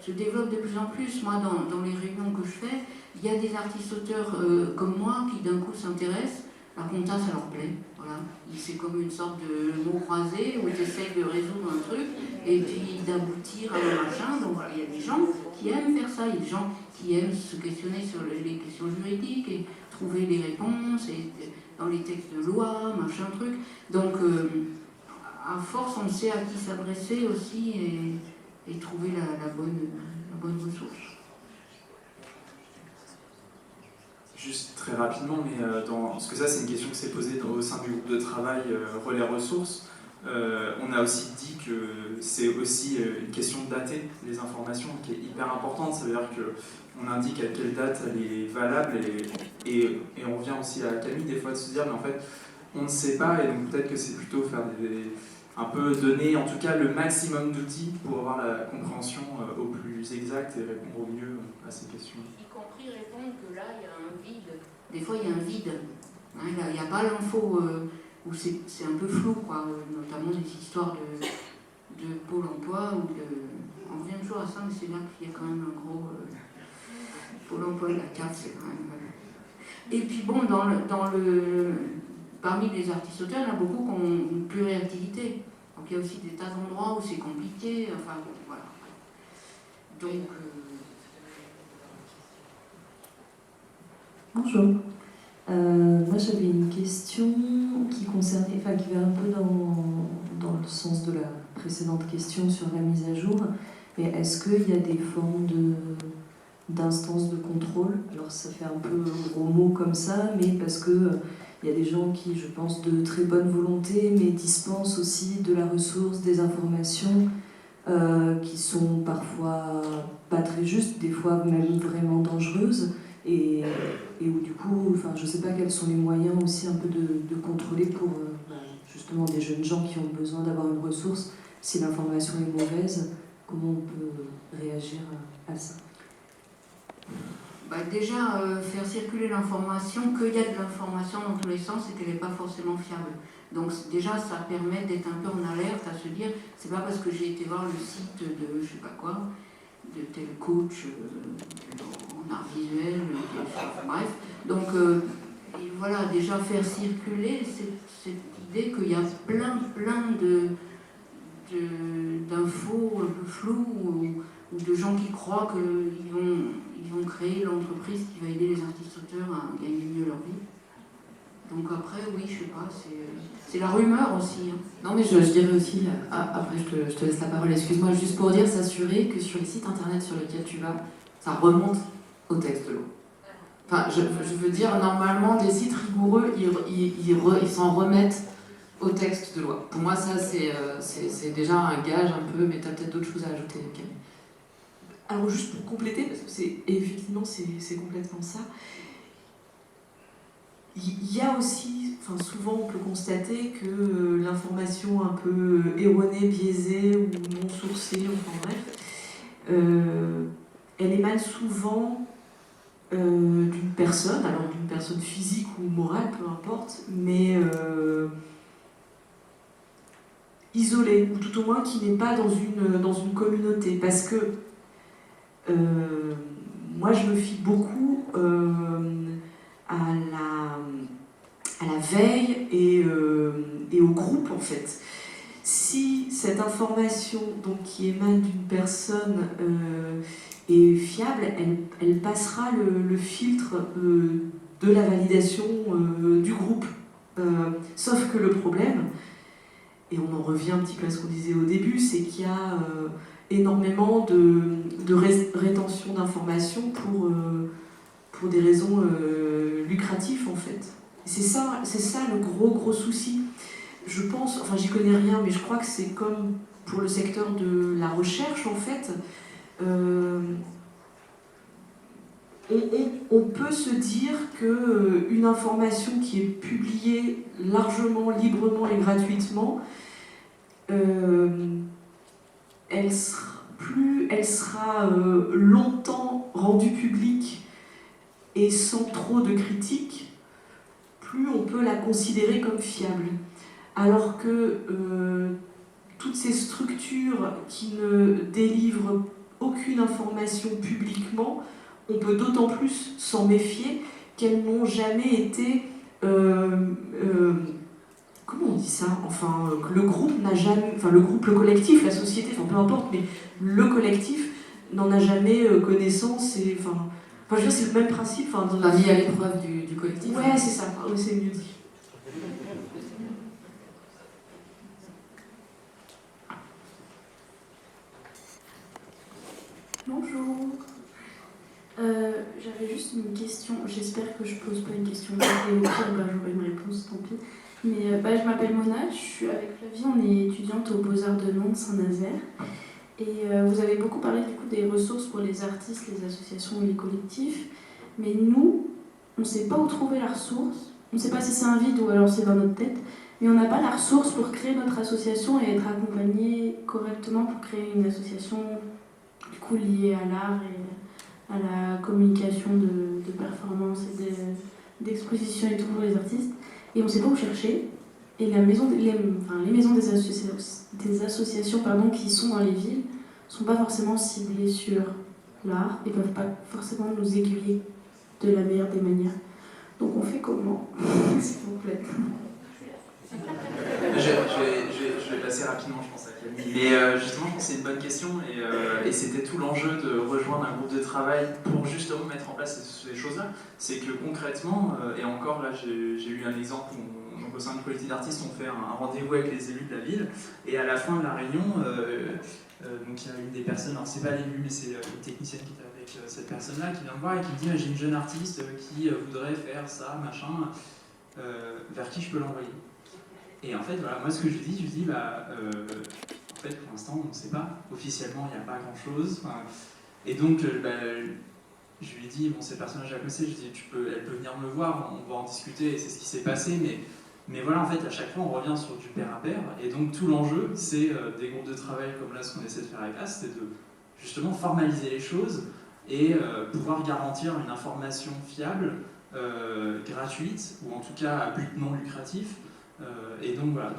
se développe de plus en plus. Moi dans les réunions que je fais, il y a des artistes-auteurs comme moi qui d'un coup s'intéressent. La compta, ça leur plaît, voilà. C'est comme une sorte de mot croisé où ils essayent de résoudre un truc et puis d'aboutir à un machin. Donc il y a des gens qui aiment faire ça, il y a des gens qui aiment se questionner sur les questions juridiques et trouver des réponses et dans les textes de loi, machin truc. Donc à force, on sait à qui s'adresser aussi et trouver la bonne ressource. Juste très rapidement, mais parce que ça c'est une question qui s'est posée au sein du groupe de travail Relais Ressources, on a aussi dit que c'est aussi une question de dater les informations qui est hyper importante. Ça veut dire qu'on indique à quelle date elle est valable et on vient aussi à Camille des fois de se dire mais en fait on ne sait pas et donc peut-être que c'est plutôt faire un peu donner en tout cas le maximum d'outils pour avoir la compréhension au plus exact et répondre au mieux à ces questions. Y compris répondre que là il y a un vide. Des fois il y a un vide. Hein, il n'y a pas l'info où c'est un peu flou, quoi, notamment des histoires de Pôle emploi ou de. On revient toujours à ça, mais c'est là qu'il y a quand même un gros. Pôle emploi et la CAF, c'est quand même. Et puis bon, parmi les artistes-auteurs, il y en a beaucoup qui ont une pluriactivité. Donc il y a aussi des tas d'endroits où c'est compliqué, enfin bon, voilà. Donc. Bonjour. Moi j'avais une question qui concernait, enfin qui va un peu dans le sens de la précédente question sur la mise à jour. Mais est-ce qu'il y a des formes d'instances de contrôle? Alors ça fait un peu gros mot comme ça, mais parce que il y a des gens qui, je pense, de très bonne volonté, mais dispensent aussi de la ressource, des informations qui sont parfois pas très justes, des fois même vraiment dangereuses. Et où du coup, enfin, je ne sais pas quels sont les moyens aussi un peu de contrôler pour justement des jeunes gens qui ont besoin d'avoir une ressource. Si l'information est mauvaise, comment on peut réagir à ça? Déjà, faire circuler l'information, qu'il y a de l'information dans tous les sens et qu'elle n'est pas forcément fiable. Donc déjà, ça permet d'être un peu en alerte, à se dire, c'est pas parce que j'ai été voir le site de je sais pas quoi, de tel coach en art visuel, bref. Donc et voilà, déjà faire circuler cette idée qu'il y a plein d'infos un peu floues ou de gens qui croient qu'ils vont créer l'entreprise qui va aider les artistes-auteurs à gagner mieux leur vie. Donc après, oui, je sais pas, c'est la rumeur aussi. Hein. Non, mais je dirais aussi, après je te laisse la parole, excuse-moi, juste pour dire, s'assurer que sur les sites internet sur lesquels tu vas, ça remonte au texte de loi. Enfin, je veux dire, normalement, des sites rigoureux, ils s'en remettent au texte de loi. Pour moi, ça, c'est déjà un gage un peu, mais tu as peut-être d'autres choses à ajouter, Camille. Alors juste pour compléter, parce que effectivement c'est complètement ça, il y a aussi, enfin souvent on peut constater que l'information un peu erronée, biaisée ou non sourcée, enfin bref, elle émane souvent d'une personne, alors d'une personne physique ou morale, peu importe, mais isolée, ou tout au moins qui n'est pas dans une communauté, parce que moi, je me fie beaucoup à la veille et au groupe, en fait. Si cette information donc, qui émane d'une personne est fiable, elle passera le filtre de la validation du groupe. Sauf que le problème, et on en revient un petit peu à ce qu'on disait au début, c'est qu'il y a énormément de rétention d'informations pour des raisons lucratives en fait. C'est ça le gros souci. Je pense, enfin j'y connais rien, mais je crois que c'est comme pour le secteur de la recherche en fait. On peut se dire qu'une information qui est publiée largement, librement et gratuitement, elle sera longtemps rendue publique et sans trop de critiques, plus on peut la considérer comme fiable. Alors que toutes ces structures qui ne délivrent aucune information publiquement, on peut d'autant plus s'en méfier qu'elles n'ont jamais été... comment on dit ça ? Enfin, que le groupe n'a jamais... Enfin, le groupe, le collectif, la société, enfin, peu importe, mais le collectif n'en a jamais connaissance et... Enfin, je veux dire, c'est le même principe. Enfin, mis à l'épreuve du collectif. Ouais, c'est ça. Oui, c'est mieux dit. Bonjour. J'avais juste une question. J'espère que je pose pas une question et au pire, j'aurai une réponse, tant pis. Mais je m'appelle Mona, je suis avec Flavie, on est étudiante aux Beaux-Arts de Nantes, Saint-Nazaire. Et vous avez beaucoup parlé du coup des ressources pour les artistes, les associations et les collectifs. Mais nous, on ne sait pas où trouver la ressource. On ne sait pas si c'est un vide ou alors c'est dans notre tête. Mais on n'a pas la ressource pour créer notre association et être accompagné correctement pour créer une association du coup liée à l'art et à la communication de performance et d'exposition et tout pour les artistes. Et on ne sait pas où chercher. Et les maisons des associations qui sont dans les villes ne sont pas forcément ciblées sur l'art et ne peuvent pas forcément nous aiguiller de la meilleure des manières. Donc on fait comment, s'il vous plaît? Je vais passer rapidement, je pense, à Camille. Mais justement, je pense que c'est une bonne question et c'était tout l'enjeu de rejoindre un groupe de travail pour justement mettre en place ces choses-là. C'est que concrètement, et encore là, j'ai eu un exemple où donc, au sein du collectif d'artistes, on fait un rendez-vous avec les élus de la ville et à la fin de la réunion, donc il y a une des personnes, alors c'est pas l'élu, mais c'est une technicienne qui était avec cette personne-là qui vient me voir et qui me dit j'ai une jeune artiste qui voudrait faire ça, machin, vers qui je peux l'envoyer? Et en fait, voilà, moi ce que je dis, en fait pour l'instant on ne sait pas, officiellement il n'y a pas grand-chose. Et donc je lui ai dit, bon cette personne je la connaissais, je lui ai dit elle peut venir me voir, on va en discuter, et c'est ce qui s'est passé, mais voilà, en fait à chaque fois on revient sur du pair à pair, et donc tout l'enjeu c'est des groupes de travail comme là ce qu'on essaie de faire avec AS, c'est de justement formaliser les choses et pouvoir garantir une information fiable, gratuite, ou en tout cas à but non lucratif. Et donc voilà,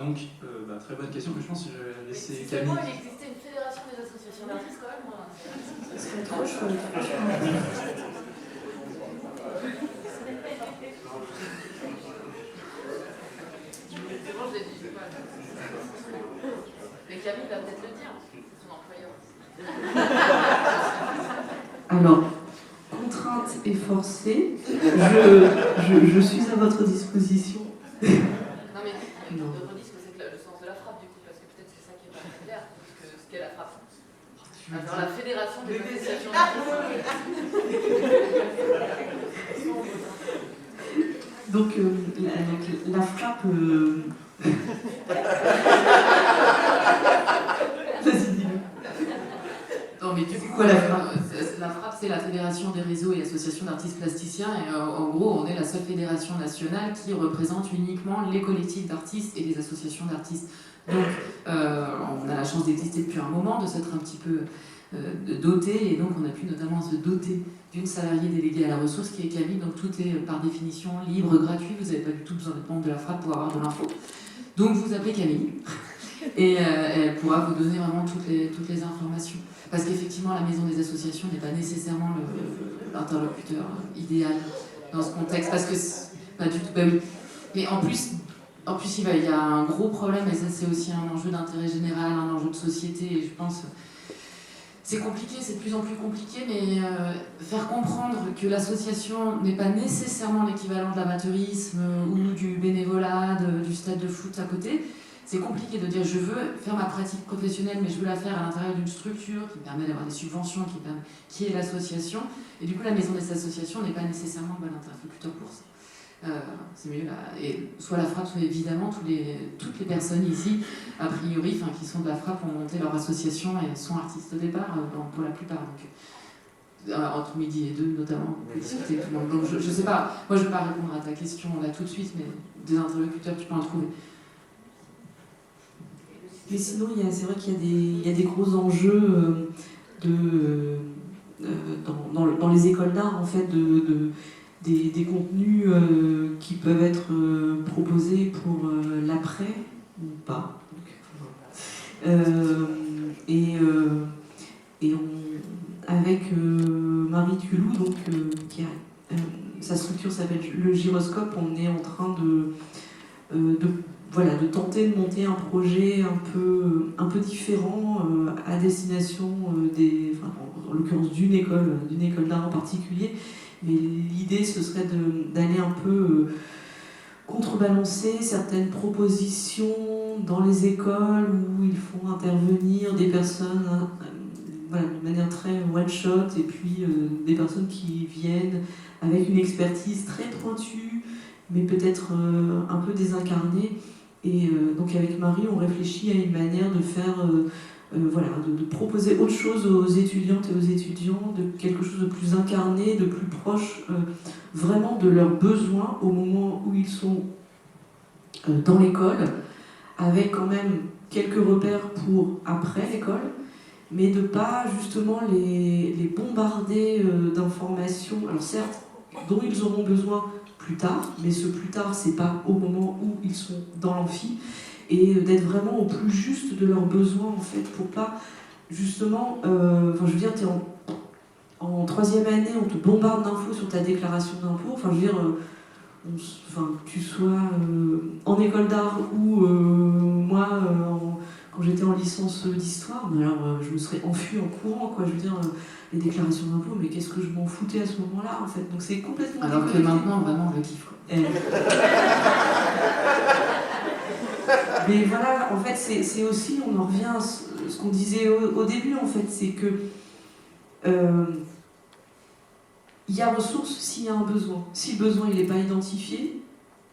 très bonne question, mais je pense que je vais laisser si Camille. seulement il existait une fédération des associations d'artistes quand même, moi. Ce serait trop chouette, franchement. C'est bon, je l'ai dit. Mais Camille va peut-être le dire, c'est son employeur. Alors, contrainte et forcée, je suis à votre disposition. Non mais redis ce que c'est que le sens de la frappe du coup, parce que peut-être c'est ça qui est pas très clair, ce qu'est la frappe. Alors la fédération des associations Donc, la frappe... Vas-y, dis-le. Non, mais du coup, Quoi, la frappe la frappe, c'est la Fédération des réseaux et associations d'artistes plasticiens. Et en gros, on est la seule fédération nationale qui représente uniquement les collectifs d'artistes et les associations d'artistes. Donc, on a la chance d'exister depuis un moment, de s'être un petit peu doté, et donc on a pu notamment se doter d'une salariée déléguée à la ressource qui est Camille. Donc tout est par définition libre, gratuit, vous n'avez pas du tout besoin d'être membre de la frappe pour avoir de l'info. Donc vous appelez Camille et elle pourra vous donner vraiment toutes les informations. Parce qu'effectivement la maison des associations n'est pas nécessairement l'interlocuteur idéal dans ce contexte, parce que pas du tout, bah oui. Et en plus il y a un gros problème, et ça c'est aussi un enjeu d'intérêt général, un enjeu de société, et je pense c'est compliqué, c'est de plus en plus compliqué, mais faire comprendre que l'association n'est pas nécessairement l'équivalent de l'amateurisme ou du bénévolat, du stade de foot à côté, c'est compliqué de dire je veux faire ma pratique professionnelle, mais je veux la faire à l'intérieur d'une structure qui me permet d'avoir des subventions, qui est l'association, et du coup la maison des associations n'est pas nécessairement le bon interlocuteur pour ça. C'est mieux là. Et soit la frappe, soit évidemment toutes les personnes ici, a priori, qui sont de la frappe, ont monté leur association et sont artistes au départ, pour la plupart. Donc, entre midi et 2 notamment, on peut discuter tout le monde. Donc je sais pas, moi je ne vais pas répondre à ta question là tout de suite, mais des interlocuteurs tu peux en trouver. Mais sinon, c'est vrai qu'il y a des gros enjeux dans les écoles d'art, en fait, des contenus qui peuvent être proposés pour l'après ou pas. Avec Marie Tulou, donc, sa structure s'appelle le Gyroscope, on est en train de tenter de monter un projet un peu différent à destination en l'occurrence d'une école d'art en particulier. Mais l'idée, ce serait d'aller un peu contrebalancer certaines propositions dans les écoles où il faut intervenir des personnes de manière très one-shot, et puis des personnes qui viennent avec une expertise très pointue, mais peut-être un peu désincarnée. Et donc avec Marie, on réfléchit à une manière de faire... de proposer autre chose aux étudiantes et aux étudiants, de quelque chose de plus incarné, de plus proche vraiment de leurs besoins au moment où ils sont dans l'école, avec quand même quelques repères pour après l'école, mais de pas justement les bombarder d'informations, alors certes, dont ils auront besoin plus tard, mais ce plus tard, c'est pas au moment où ils sont dans l'amphi, et d'être vraiment au plus juste de leurs besoins, en fait, pour pas, justement, je veux dire, t'es en troisième année, on te bombarde d'infos sur ta déclaration d'impôt, je veux dire, que tu sois en école d'art ou moi, quand j'étais en licence d'histoire, alors je me serais enfuie en courant, quoi, je veux dire, les déclarations d'impôt, mais qu'est-ce que je m'en foutais à ce moment-là, en fait, donc c'est complètement alors déconnecté. Que maintenant, vraiment, on le kiffe, quoi. Mais voilà, en fait, c'est aussi, on en revient à ce qu'on disait au début, en fait, c'est que il y a ressources s'il y a un besoin. Si le besoin il n'est pas identifié,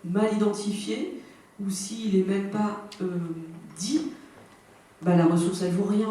mal identifié, ou s'il n'est même pas dit, la ressource elle vaut rien.